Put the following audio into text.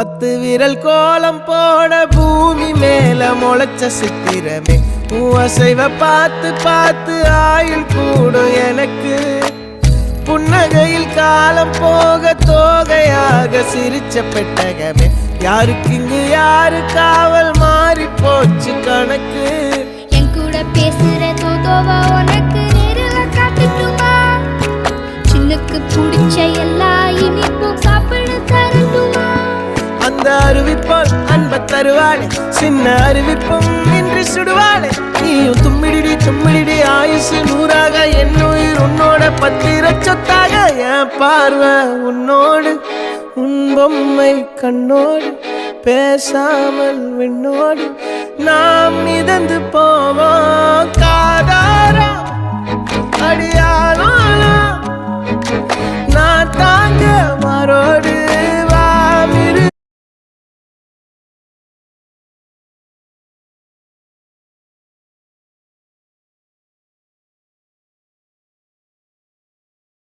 10 விரல் கோலம் போட பூமி மேல முளைச்ச சித்திரமே அசைவ பார்த்து பார்த்து ஆயுள் கூடும் எனக்கு புன்னகையில் காலம் போக தோகையாக சிரிச்ச பெட்டகமே யாருக்கு இங்கு யாரு காவல் மாறி போச்சு கணக்கு என் கூட பேசுற தோதோவா உனக்கு நேரில் காட்டுட்டுமா சின்னுக்கு பிடிச்ச எல்லா இனிப்பும் சாப்பிட தரட்டுமா அந்த அறிவிப்பால் அன்ப தருவாளே சின்ன அறிவிப்பும் இன்றி சுடுவாளே நீயும் தும்மிடி தும்மிடி ஆயுசு 100ஆக என் உயிர் உன்னோட 10 சொத்தாக என் பார்வை உன்னோடு உன் பொம்மை கண்ணோடு பேசாமல் விண்ணோடு நாம் மிதந்து போவோம் காதாரா அடியாளோ நான் தாங்க மாறோடு